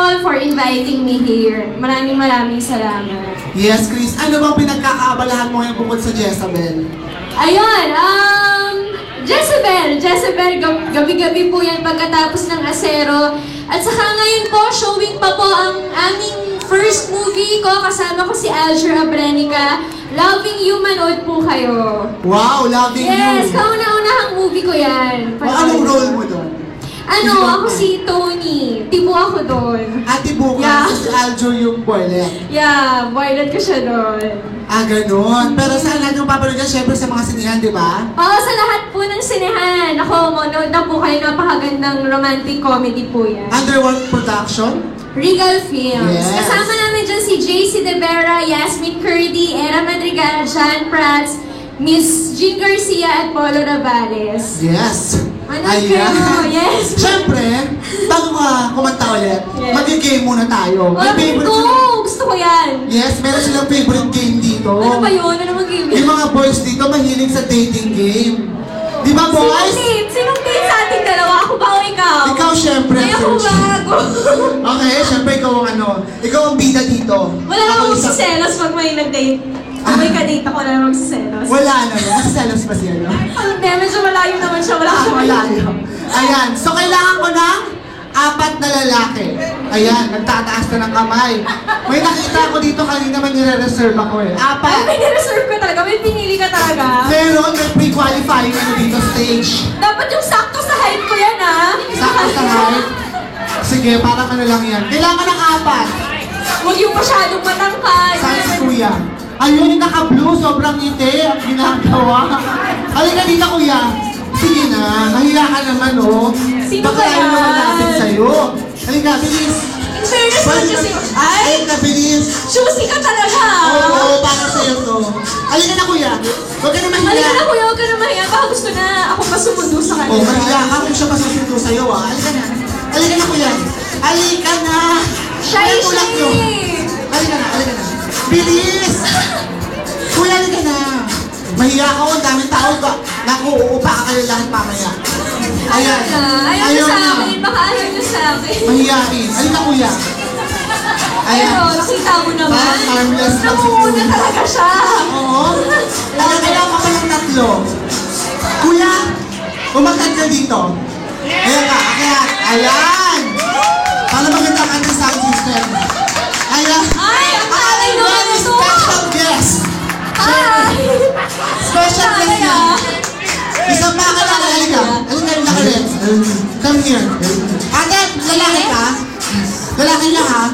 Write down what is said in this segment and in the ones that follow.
all for inviting me here. Maraming salamat. Yes, Chris. Ano bang pinagkakaabalahan mo ngayon bukod sa Jezabel? Ayun, Jezabel, gabi-gabi po yan pagkatapos ng Asero. At saka ngayon po, showing pa po ang aming first movie ko. Kasama ko si Alger Abrenica. Loving You, manood po kayo. Wow, Loving You! Yes, kauna-unahang movie ko yan. Anong role mo doon? Ako si Tony. Tibo ako doon. Tibo ka? Yeah. Si Aljo yung boylet? Yeah, boylet ko siya doon. Ganon. Pero saan natin yung papanood yan? Siyempre sa mga sinihan, di ba? Oo, sa lahat po ng sinehan. Ako, manood na po kayo. Napakagandang romantic comedy po yan. Under what production? Regal Films. Yes. Kasama namin dyan si JC De Vera, Yasmin Curdy, Era Madrigal, John Prats, Miss Jean Garcia at Polo Navales. Yes. Manood kayo, yes. Siyempre, bago ka kumanta ulit, yes, mag-game muna tayo. May favorite sila. Gusto ko yan. Yes, meron silang favorite game dito. Ano ba yun? Ano bang game? Yung mga boys dito mahilig sa dating game. Di ba, boys? Sinong date sa ating dalawa? Ako ba o ikaw? Ikaw, syempre. Ay, ako bago. Okay, syempre ikaw ang ikaw ang bida dito. Wala akong magsiselos pag may nag-date. Kung may ka-date ako na magsiselos. Wala naman. Magsiselos pa siya, no? Hindi, medyo malayo naman siya. Malayo. Ayan. So, kailangan ko ng 4 na lalaki. Ayan, nagtataas ka ng kamay. May nakita ko dito kanina, may nire-reserve ako eh. 4. Ay, may nire-reserve ka talaga? May pinili ka talaga? Meron, may pre-qualifying ako dito stage. Dapat yung sakto sa height ko yan, ha? Sakto sa height? Sige, parang ano lang yan. Kailangan ng 4. Huwag yung masyadong matangkad. Saan si Kuya? Ayun, yung naka-blue, sobrang ngiti ang ginagawa. Halika dito, Kuya. Sige na, mahiya ka naman, oh. Sino baka ba yan? ayaw naman natin sa'yo. Halika, bilis. In fairness mo, Juicy. Ay! Halika, bilis. Juicy ka talaga! Oo, para sa'yo to. Halika na, Kuya. Huwag ka na mahiya. Halika na, Kuya. Huwag ka na mahiya. Baka gusto na ako pa sumundo sa kanya. Oh, mahiya ka kung siya masusundo sa'yo, ah. Halika na. Halika na, Kuya. Halika na. Shy! Halika na, halika na. Bilis! Kuya, halika na. Mahiya ka, ang daming tao ba? Naku, uupa ka kayo lahat mamaya. Ayan. Ayaw na sa akin. Baka ayaw na sa akin. Mahiyain. Halika, Kuya. Ayan. Pero, nakita mo naman. Parang harmless lang si Namuuna Kuya. talaga siya. Oo. Ayan, kailangan ka pa ng 3. Kuya, umakyat ka dito. Ayan ka, akyat. Ayan. Para maganda ang ating sound system. Ayan. Ay, ang tatay Ating naman very ito. special guest. Ay! Special guest yan. Isang pakilala, halika. Halika yung nakalit. Come here. Ate, lalaki ka? Lalaki niya, ha?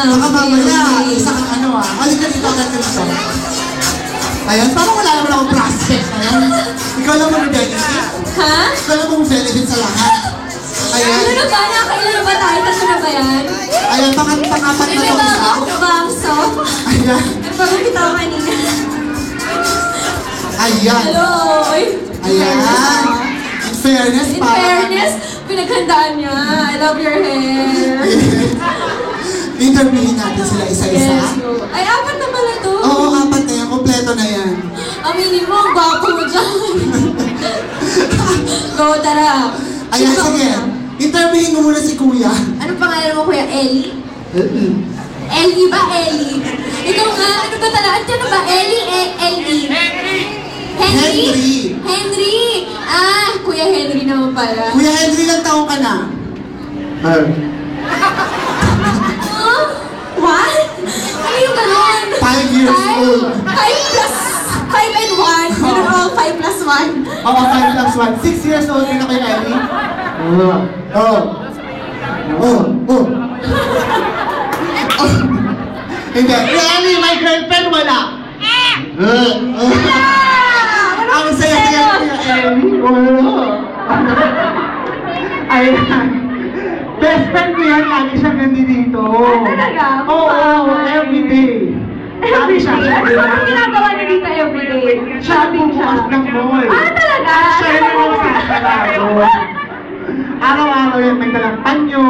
Baka mamaya, isa kang ano, ha? Halika dito, agad ka dito. Ayan, parang wala naman akong prospect. Ayan. Ikaw lang mo benefit. Ha? Ikaw lang mo benefit sa lahat. Ayan. Ano na ba? Nakailan na ba tayo? Tatlo na ba yan? Ayan, pangapat na May to. bangso. Ayan. Bago kita ko kanina. Ayan. Hello! Ay, Ayan. In fairness, in parang... fairness, pinaghandaan niya. I love your hair. Interviewin natin sila isa-isa. Yes, go. Ay, 4 na pala to. Oo, 4 na yan. Kompleto na yan. Aminin mo, ang gwapo mo dyan. Go, tara. Ayan, Sino ba sige. una? Interviewin mo muna si Kuya. Anong pangalan mo, Kuya? Ellie? Ellie ba? Ellie? Ikaw nga, ano ba talaga? Ano ba? Ellie? Ellie? Henry? Henry! Kuya Henry naman pala. Kuya Henry, ilang taong ka na? What? Ano yung ganon? 5 years old. 5 plus 5 and 1. Ganun o, 5 plus 1. Oo, 5 plus 1. 6 years old rin na kayo, Ellie? Oo. Hindi. Ellie, my girlfriend, wala. Ang saya-saya niya, Ellie. Ayan. Best friend ko yan, lagi siyang nandito. Talaga? Oo, everyday. Lagi siya. Anong ginagawa niya dito everyday? Shopping siya ng mall. Talaga? Siya yung mga sasarado. Araw-araw yan, may dalang panyo.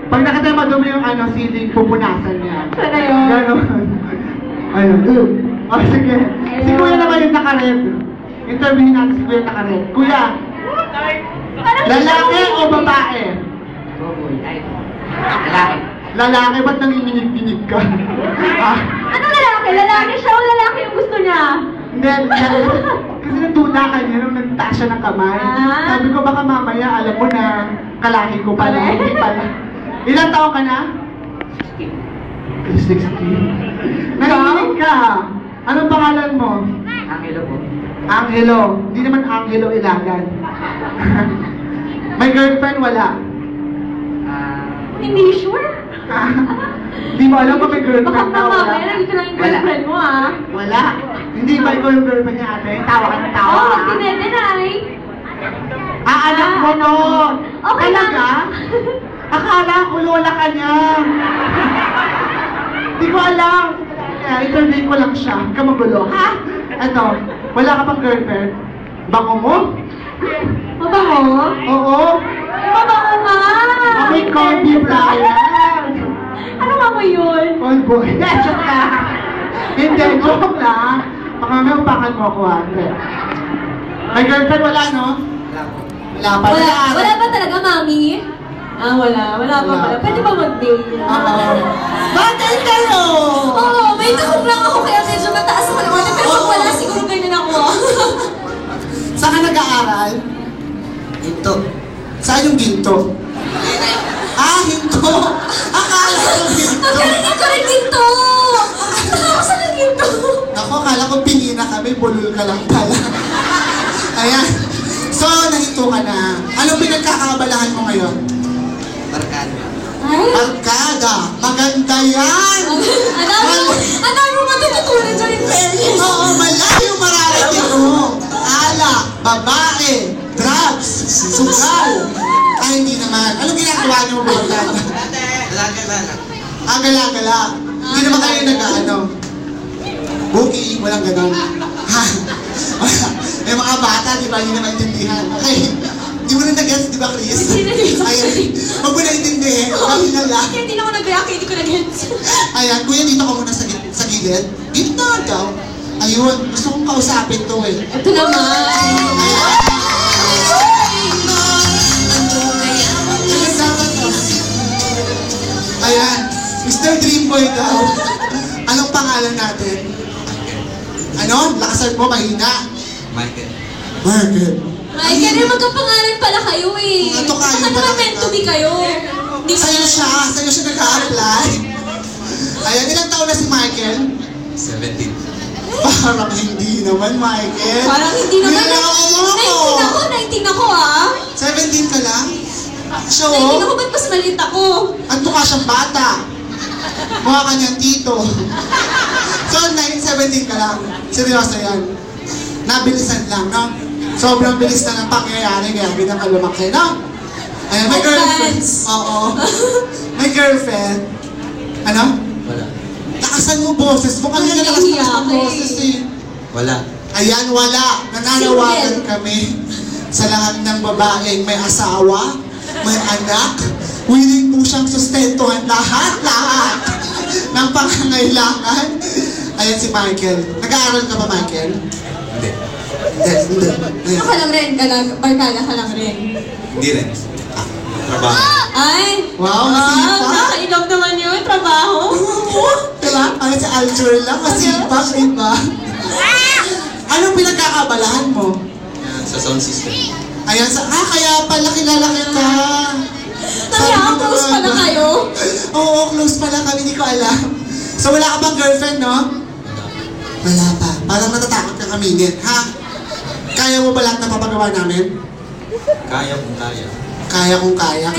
Pag nakita madumi yung siling, pupunasan niya. Sana yun? Ganon. Ayun. O, sige. Si Kuya naman yung naka-red. Interviewin natin si Kuya naka-red. Kuya, lalaki o babae? Lalaki. Lalaki, ba't nanginginig-ginig ka? Ah, Ano lalaki? Lalaki siya o lalaki yung gusto niya? hindi, kasi natuna ka niya nung nagtaas siya ng kamay. Ah. Sabi ko, baka mamaya, alam mo na, kalaki ko pala, hindi pala. Ilang taon ka na? 16. Nanginginig ka. Anong pangalan mo? Angelo po. Angelo. Hindi naman Angelo Ilagan. May girlfriend, wala. Hindi sure. Hindi mo alam kung may Baka girlfriend na wala. mamaya, nandito lang yung girlfriend mo ah. Wala. Hindi ba ikaw yung girlfriend niya ate? Tawa ka ng tawa. Oo, ka. dinay. Anak mo to. Okay lang. Talaga? Akala ko lola ka niya. Hindi ko alam. Kaya interview ko lang siya. Huwag ka magulo. Ha? Ano? Wala ka pang girlfriend? Bango mo? Mabango? Oo. Mabango nga. May corby flyer. Ano nga mo yun? Old boy. Joke lang. Hindi, joke lang. Baka may upakan mo ako ate. May girlfriend wala, no? Wala pa. Wala ba talaga, mami? Wala pa Wala. pala. Pwede ba mag-date? Oo. Bakit kayo? Oo, may takot lang ako kaya medyo mataas ako ng order. Pero pag wala, siguro ganyan ako. Saan ka nag-aaral? Ito. Saan yung ginto? Hinto! Akala ko ginto! Nagkarinig ko rin ginto! Ako sa ginto! Ako, akala ko pingina kami, bulol ka lang pala. Ayan. So, nahinto ka na. Anong pinagkakabalahan mo ngayon? Barkada. Ay! Barkada! Maganda yan! Ang dami mo matututunan dyan in fairness. Oo, malayo mararating mo. Alak, babae, drugs, sugal. Ay, hindi naman. Anong ginagawa niyo mo barkada? Alaga-alaga. Gala-gala. Hindi naman kayo nag-ano. Bookie, walang ganon. Ha? May mga bata, di ba? Hindi na maintindihan. Okay. Di mo na nag-gets, di ba, Chris? Hindi na-gets, Ayan. Huwag mo na intindihin. Kami na lang. Kaya hindi na ako nag-react, hindi ko na-gets. Ayan, kuya, dito ka muna sa gilid. Gitna daw. Ayun, gusto kong kausapin to eh. Ito naman. Ayan, Mr. Dreamboy daw. Anong pangalan natin? Ano? Lakasan mo, mahina. Michael. Market. Ay, kaya magkapangalan pala kayo eh. Ito kayo Baka pala naman meant to be kayo. Di ba? Sa'yo siya nag-a-apply. Ayan, ilang taon na si Michael? 17. Parang hindi naman, Michael. Parang hindi naman. Niloko mo ako. 19 ako ah. 17 ka lang? 19 So, ako, ba't mas maliit ako? anto ka siyang bata. Mukha ka niyang tito. So, 17 ka lang. Seryoso yan. Nabilisan lang, no? Sobrang bilis na ng pangyayari kaya biglang ka lumaki, no? Ayan, may girlfriend. Advance. Oo. May girlfriend. Ano? Wala. Lakasan mo boses mo. Kanina Wala, lakas nahihiya ng ako boses eh. Wala. Ayan, wala. Nananawagan kami sa lahat ng babaeng may asawa, may anak, willing po siyang sustentuhan lahat ng pangangailangan. Ayan si Michael. Nag-aaral ka ba, Michael? Hindi. Hindi. Ano ka lang rin? Barkada ka lang rin. Hindi rin. Trabaho. Ay! Wow, masipag. Nakainom naman yun, trabaho. Diba? Ano si Alger lang, masipag, diba? Anong pinagkakabalahan mo? Yan, sa sound system. Ayan, kaya pala kilala kita. Close pala kayo. Oo, close pala kami, hindi ko alam. So wala ka bang girlfriend, no? Wala pa. Parang natatakot ka kamingin, ha? Kaya mo ba lahat na papagawa namin? Kaya kung kaya. Kaya kung kaya.